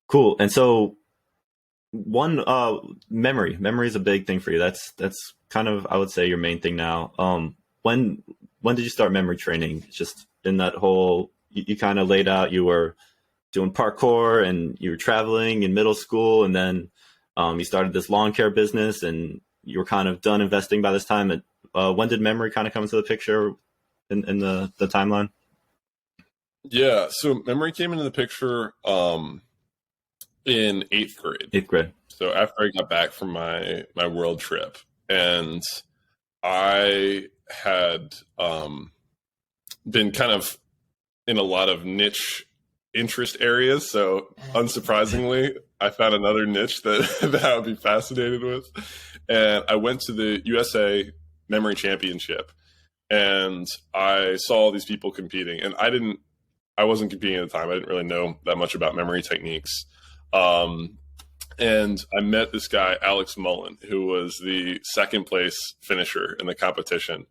Cool. And so one memory is a big thing for you. That's kind of, I would say, your main thing now. When did you start memory training? Just in that whole, you kind of laid out, you were doing parkour and you were traveling in middle school, and then you started this lawn care business, and you were kind of done investing by this time. And when did memory kind of come into the picture in the timeline? Yeah, so memory came into the picture in eighth grade. Eighth grade. So after I got back from my world trip, and I had been kind of in a lot of niche interest areas. So unsurprisingly, I found another niche that I would be fascinated with. And I went to the USA Memory Championship, and I saw all these people competing, and I wasn't competing at the time. I didn't really know that much about memory techniques. And I met this guy, Alex Mullen, who was the second place finisher in the competition.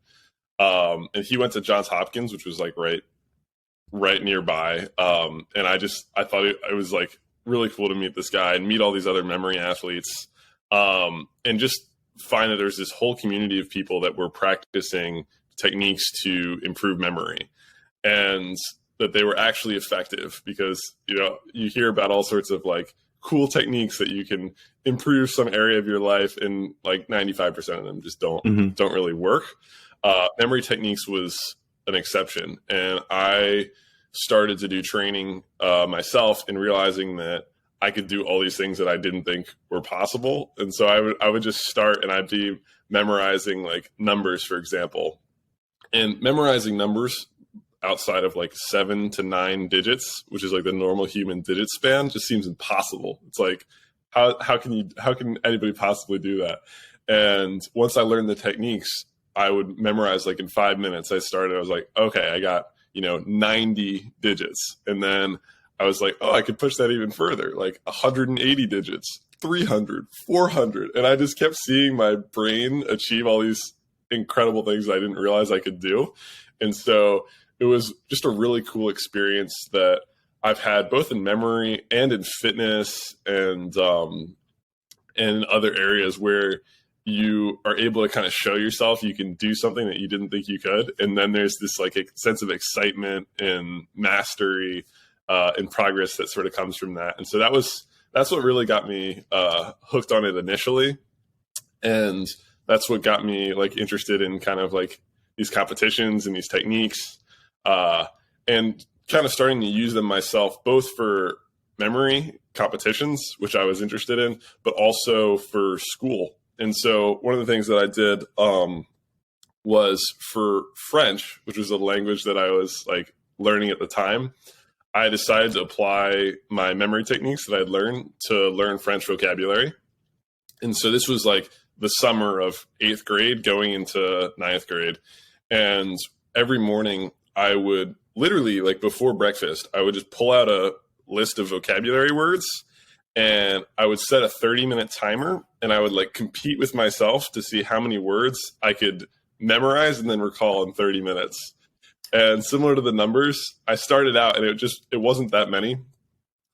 And he went to Johns Hopkins, which was like right nearby. And I thought it was like really cool to meet this guy and meet all these other memory athletes. And just find that there's this whole community of people that were practicing techniques to improve memory, and that they were actually effective, because, you hear about all sorts of like cool techniques that you can improve some area of your life, and like 95% of them just don't really work. Memory techniques was an exception. And I started to do training myself, and realizing that I could do all these things that I didn't think were possible. And so I would just start, and I'd be memorizing like numbers, for example, and memorizing numbers outside of like 7 to 9 digits, which is like the normal human digit span, just seems impossible. It's like, how can anybody possibly do that? And once I learned the techniques, I would memorize like in 5 minutes. I was like, okay, I got, 90 digits. And then I was like, oh, I could push that even further, like 180 digits, 300, 400. And I just kept seeing my brain achieve all these incredible things I didn't realize I could do. And so it was just a really cool experience that I've had both in memory and in fitness and other areas where you are able to kind of show yourself you can do something that you didn't think you could. And then there's this like a sense of excitement and mastery and progress that sort of comes from that. And so that's what really got me hooked on it initially. And that's what got me like interested in kind of like these competitions and these techniques, and kind of starting to use them myself, both for memory competitions, which I was interested in, but also for school. And so one of the things that I did was for French, which was a language that I was like learning at the time. I decided to apply my memory techniques that I'd learned to learn French vocabulary. And so this was like the summer of 8th grade going into 9th grade. And every morning I would literally, like before breakfast, I would just pull out a list of vocabulary words, and I would set a 30-minute timer, and I would like compete with myself to see how many words I could memorize and then recall in 30 minutes. And similar to the numbers, I started out and it wasn't that many.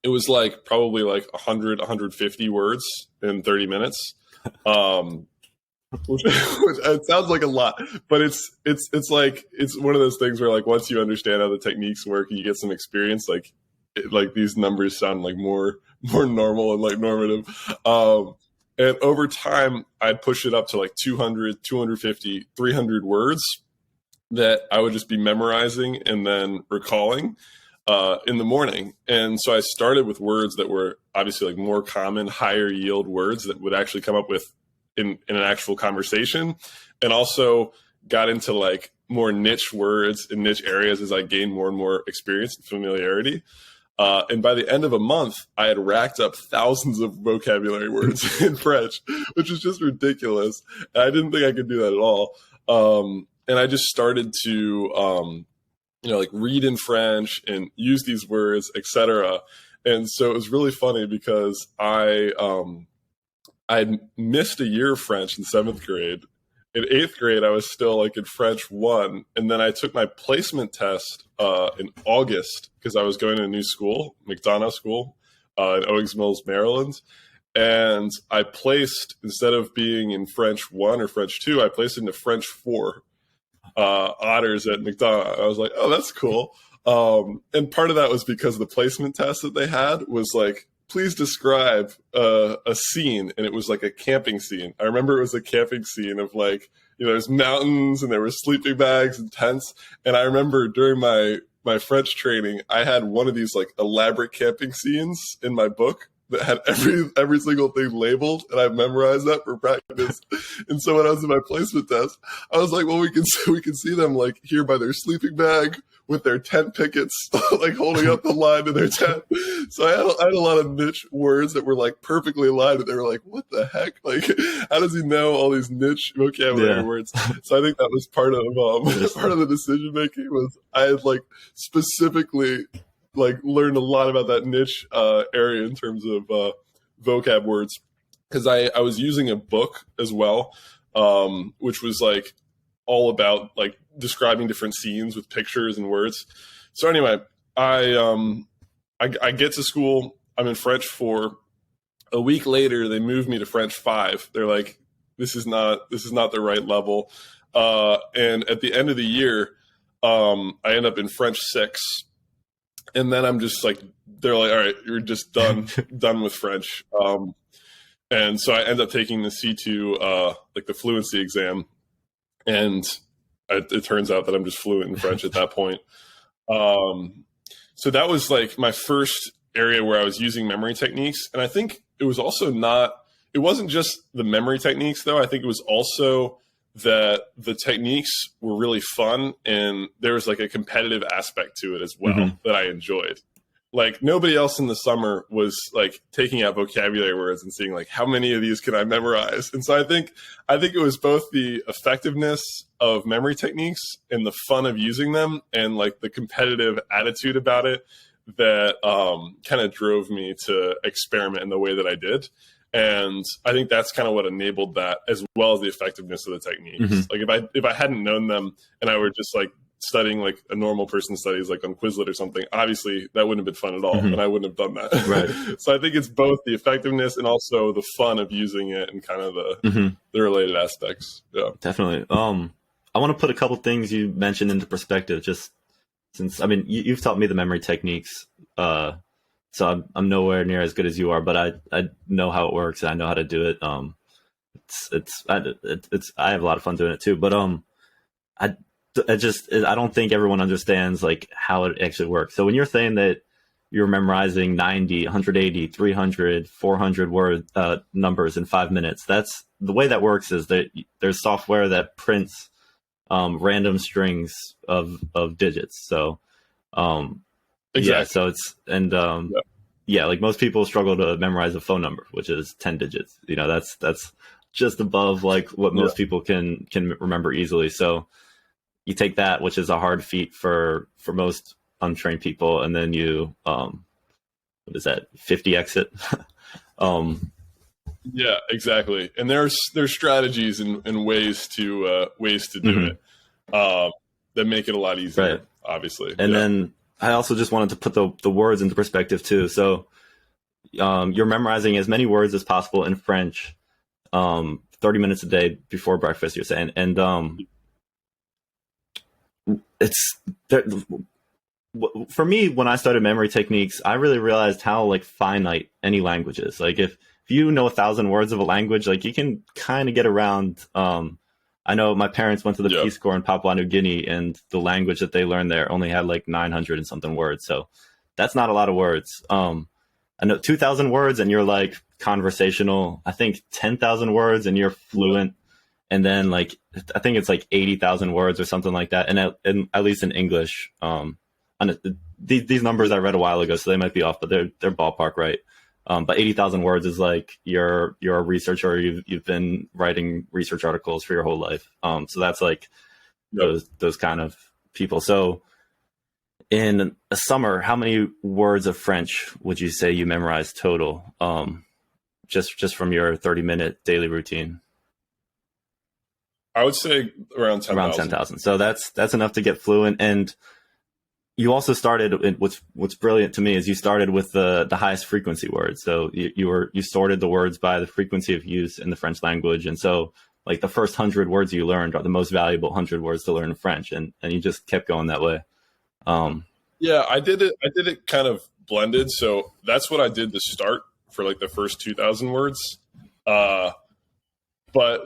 It was like probably like 100, 150 words in 30 minutes. Which it sounds like a lot, but it's like, it's one of those things where like, once you understand how the techniques work and you get some experience, like these numbers sound like more normal and like normative. And over time I'd push it up to like 200, 250, 300 words that I would just be memorizing and then recalling in the morning. And so I started with words that were obviously like more common, higher yield words that would actually come up with in an actual conversation, and also got into like more niche words and niche areas as I gained more and more experience and familiarity. And by the end of a month, I had racked up thousands of vocabulary words in French, which was just ridiculous. And I didn't think I could do that at all. And I just started to, like read in French and use these words, etc. And so it was really funny because I'd missed a year of French in 7th grade. In 8th grade, I was still like in French 1. And then I took my placement test in August because I was going to a new school, McDonough School, in Owings Mills, Maryland. And I placed, instead of being in French 1 or French 2, I placed into French 4 honors at McDonough. I was like, oh, that's cool. And part of that was because the placement test that they had was like, please describe a scene. And it was like a camping scene. I remember it was a camping scene of like, there's mountains and there were sleeping bags and tents. And I remember during my French training, I had one of these like elaborate camping scenes in my book that had every single thing labeled, and I memorized that for practice. And so when I was in my placement test, I was like, well, we can see them like here by their sleeping bag with their tent pickets, like holding up the line to their tent. So I had a lot of niche words that were like perfectly aligned, and they were like, what the heck? Like, how does he know all these niche vocabulary words? So I think that was part of the decision making. Was I had like specifically like learned a lot about that niche area in terms of vocab words, because I was using a book as well, which was like all about like describing different scenes with pictures and words. So anyway, I get to school. I'm in French 4. A week later, they moved me to French 5. They're like, this is not the right level. And at the end of the year, I end up in French 6. And then I'm just like, they're like, all right, you're just done with French. And so I end up taking the C2, like the fluency exam. And it turns out that I'm just fluent in French at that point. So that was like my first area where I was using memory techniques. And I think it was also it wasn't just the memory techniques though. I think it was also that the techniques were really fun, and there was like a competitive aspect to it as well that I enjoyed. Like nobody else in the summer was like taking out vocabulary words and seeing like how many of these can I memorize. And so I think it was both the effectiveness of memory techniques and the fun of using them, and like the competitive attitude about it that kind of drove me to experiment in the way that I did. And I think that's kind of what enabled that, as well as the effectiveness of the techniques. Like if I hadn't known them and I were just like studying like a normal person studies like on Quizlet or something, obviously that wouldn't have been fun at all, and I wouldn't have done that. Right. So I think it's both the effectiveness and also the fun of using it and kind of the related aspects. Yeah, definitely. I want to put a couple things you mentioned into perspective, just since, I mean, you've taught me the memory techniques, so I'm nowhere near as good as you are, but I know how it works and I know how to do it. I have a lot of fun doing it too, but I don't think everyone understands like how it actually works. So when you're saying that you're memorizing 90, 180, 300, 400 word numbers in 5 minutes, that's the way that works. Is that there's software that prints random strings of digits. So exactly. Yeah, so it's, and yeah, like most people struggle to memorize a phone number, which is 10 digits. That's just above like what most people can remember easily. So you take that, which is a hard feat for most untrained people, and then you what is that, 50x it? Yeah, exactly. And there's strategies and ways to do it that make it a lot easier, right, obviously. And then I also just wanted to put the words into perspective too. So you're memorizing as many words as possible in French, 30 minutes a day before breakfast, you're saying. And it's there, for me, when I started memory techniques, I really realized how like finite any language is. Like if you know 1,000 words of a language, like you can kind of get around. I know my parents went to the Peace Corps in Papua New Guinea, and the language that they learned there only had like 900 and something words. So that's not a lot of words. I know 2,000 words and you're like conversational. I think 10,000 words and you're fluent. And then like, I think it's like 80,000 words or something like that. And at least in English, these numbers I read a while ago, so they might be off, but they're ballpark right. But 80,000 words is like you're a researcher. You've been writing research articles for your whole life. So that's like those kind of people. So in a summer, how many words of French would you say you memorized total? Just from your 30-minute daily routine? I would say around 10,000. Around 10,000. So that's enough to get fluent. And you also started, what's brilliant to me is you started with the highest frequency words. So you sorted the words by the frequency of use in the French language. And so like the first 100 words you learned are the most valuable 100 words to learn in French. And you just kept going that way. Yeah, I did it kind of blended. So that's what I did to start for like the first 2,000 words. But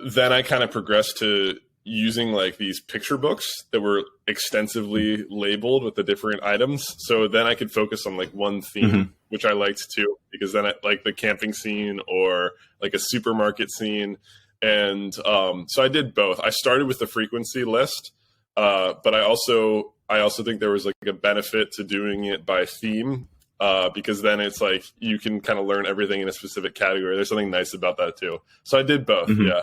then I kind of progressed to using like these picture books that were extensively labeled with the different items. So then I could focus on like one theme, which I liked too, because then like the camping scene or like a supermarket scene. And so I did both. I started with the frequency list, but I also think there was like a benefit to doing it by theme, because then it's like you can kind of learn everything in a specific category. There's something nice about that too. So I did both. Yeah.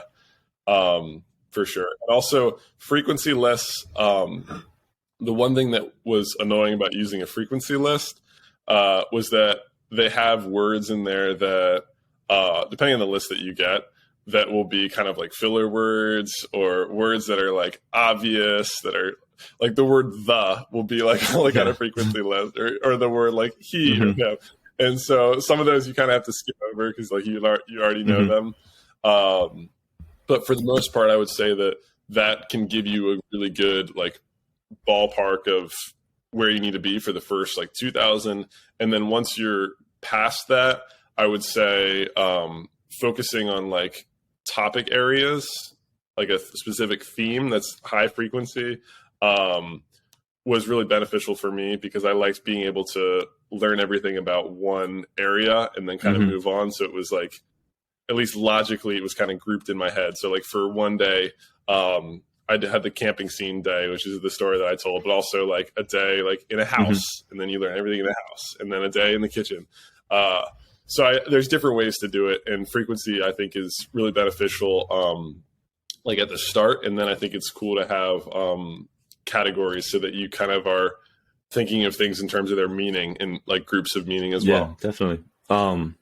For sure. And also frequency lists. The one thing that was annoying about using a frequency list was that they have words in there that, depending on the list that you get, that will be kind of like filler words or words that are like obvious, that are like the word "the" will be like on a frequency list, or the word like "he" or "him." And so some of those you kind of have to skip over because like you already know them. But for the most part, I would say that can give you a really good like ballpark of where you need to be for the first like 2,000. And then once you're past that, I would say focusing on like topic areas, like a specific theme that's high frequency, was really beneficial for me because I liked being able to learn everything about one area and then kind of move on. So it was like, at least logically, it was kind of grouped in my head. So like for one day, I had the camping scene day, which is the story that I told, but also like a day like in a house, and then you learn everything in the house, and then a day in the kitchen. So there's different ways to do it, and frequency I think is really beneficial, like at the start, and then I think it's cool to have categories so that you kind of are thinking of things in terms of their meaning and like groups of meaning as well. Yeah, definitely.